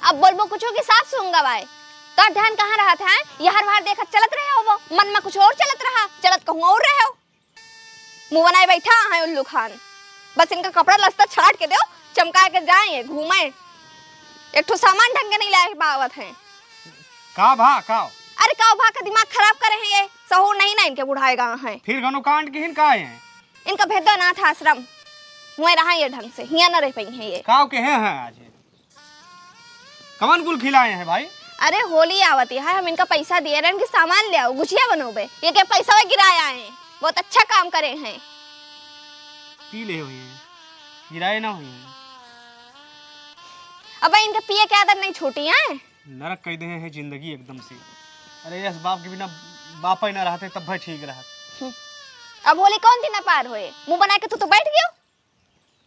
अब बोलबो कुछ की साफ सूंगा भाई। तो ध्यान कहाँ रहा था? ये हर बार देखा चलत रहे हो, वो मन में कुछ और चलत रहा, चलत कहूँ और रहे हो। मुंह बनाए बैठा है उल्लू खान। बस इनका कपड़ा लस्ता छाट के दो, चमका के जाए घूमे। एक तो सामान ढंग के नहीं लाए बावत है। का भा का अरे काव भा का दिमाग खराब करे हैं ये, सहूर नहीं ना इनके बुढ़ाएगा है। फिर गनो कांड के हिन का है इनका भेदो नाथ आश्रम हुए रहा ये ढंग से, हिया न रह पाई है ये। काव के हैं आज कमन गुल खिलाए हैं भाई। अरे होली आवती है, हम इनका पैसा दिए रहे, इनके सामान ले आओ, गुजिया बनोबे। ये क्या पैसा गिराया है, बहुत अच्छा काम करे हैं। पी ले हुए हैं, गिराए ना हुए हैं। अब इनके पिए की आदत नहीं छूटी है। नरक कह दे हैं जिंदगी एकदम से। अरे इस बाप के बिना बाप ही ना रहते तब भाई ठीक रहा। अब होली कौन दिन पार हुए, मुंह बना के तू तो बैठ गयो।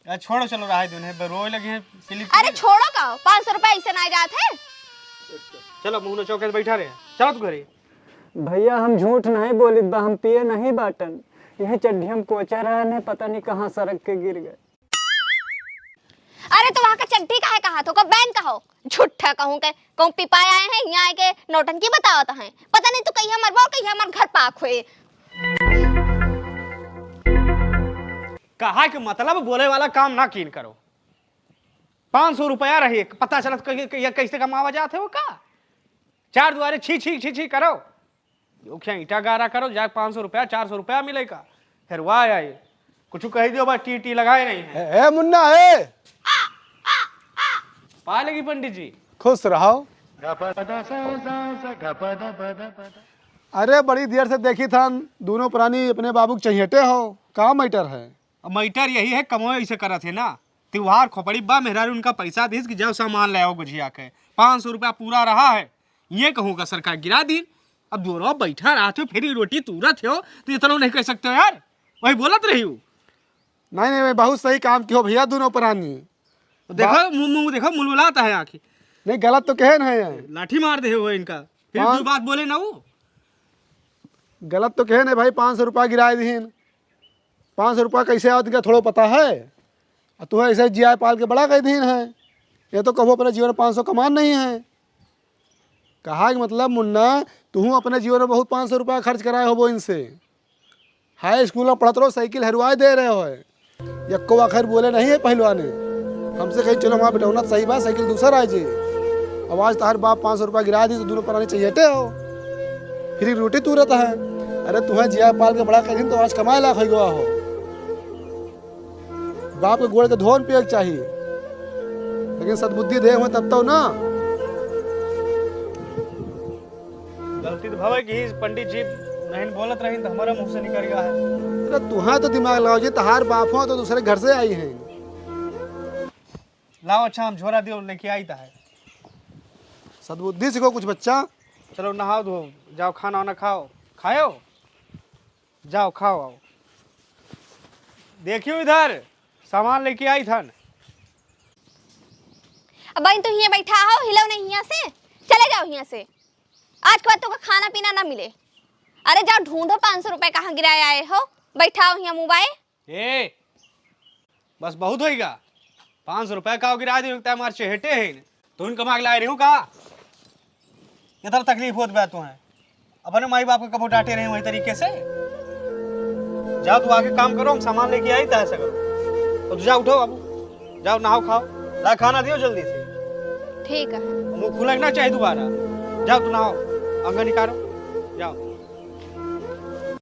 यार छोड़ो चलो रहा है रोए लगे हैं पिली। अरे छोड़ो का 500 रुपए ऐसे ना जाते हैं। चलो मुंह चौके से बैठा रहे, चलो तू घरे। भैया हम झूठ नहीं बोली, हम पिए नहीं बाटन। यह चड्ढी हम कोचा रहा है, पता नहीं कहाँ सड़क के गिर गए। अरे तो वहाँ का चड्ढी का है, कहा तो बैंक का हो, झूठा कहूँ के कहूँ पिपाए आए हैं यहाँ के नौटंकी बतावत हैं। पता नहीं तो कहीं हमारे बाल कहीं हमारे घर पाक हुए। कहा कि मतलब बोले वाला काम ना कीन करो। 500 रुपया रही, पता चलत कैसे कमावा जाते हो का। चार दुआरे छी छी छी छी करो, क्या ईटा गारा करो, जा 500 रुपया 400 रुपया मिलेगा। फिर वाह आए कुछ कह दियो बा टी लगाए नहीं है। ए मुन्ना ए पा लेगी पंडित जी। खुश रहो। अरे बड़ी देर से देखी था, दोनों प्राणी अपने बाबू के चहेटे हो, कहाँ मैटर है? मैटर यही है, कमो ऐसे करा थे ना, त्योहार खोपड़ी बा मेहरारू उनका पैसा दीस कि जाओ सामान ले आओ गुजिया के। 500 रुपया पूरा रहा है, ये कहूँगा सरकार गिरा दी। अब दोनों बैठा रहा थे, फिर रोटी तुरत हो तो इतना नहीं कह सकते हो यार, वही बोलत रही हूँ। नहीं बहुत सही काम किया भैया दोनों प्राणी। देखो मुंह देखो मुलमुलाता है आखिर। नहीं गलत तो कहन है, लाठी मार दे हो इनका, फिर कोई बात बोले ना वो। गलत तो कहन है भाई। 500 रुपया गिराए दीन, 500 रुपया कैसे आओ तुझे थोड़ा पता है? तू ऐसे जिया पाल के बड़ा कह दीन है। ये तो कहो अपने जीवन में 500 कमान नहीं है। कहा कि मतलब मुन्ना तू अपने जीवन में बहुत 500 रुपया खर्च कराए हो वो इनसे। हाई स्कूल में पढ़ते रहो, साइकिल हरवाए दे रहे हो। यक्को आखिर बोले नहीं है पहलवाने हमसे, कहीं चलो वहाँ बिठाना सही बात, साइकिल दूसरा आ जाए। आवाज तार बाप 500 रुपया गिरा दी तो दोनों प्राणी चाहिए हो, फिर रोटी तू रहता है। अरे तुम्हें जिया पाल के बड़ा कहीं तो आज कमाए लाख हो गया हो। बाप के गोड़ के धोन पिए चाहिए, लेकिन सद्बुद्धि दे हुए तब तो ना। गलती तो भवे की पंडित जी नहीं बोलत रही तो हमारा मुंह से निकल गया है। अरे तुम्हें तो दिमाग लगाओ जी, तहार बाप हो तो दूसरे घर से आई हैं। लाओ अच्छा हम झोरा दियो लेके आई था है। सद्बुद्धि सीखो कुछ बच्चा। चलो नहाओ धो जाओ, खाना वाना खाओ, खाओ जाओ खाओ आओ। देखियो इधर सामान लेके आई था। अब तो यहाँ बैठा हो, हिलो नहीं यहाँ से, चले जाओ यहाँ से। आज के बाद तो का खाना पीना ना मिले। अरे जाओ ढूंढो 500 रुपए कहाँ गिराए आए हो, बैठाओ यहाँ मोबाइल। ए बस बहुत होएगा, 500 रुपया का गिरा दी हमारे चहेटे है तो उनका मांग ला रही हूँ का। इधर तकलीफ होत बा तुम्हें, अपने माई बाप को कबो डांटे रहे वही तरीके से। जाओ तू आगे काम करो, हम सामान लेके आई था ऐसा करो। तो जाओ उठो बाबू, जाओ नहाओ खाओ, ला खाना दियो जल्दी से। ठीक है, मुंह खुलना चाहिए दोबारा। जाओ तू नहाओ, अंगन निकालो जाओ।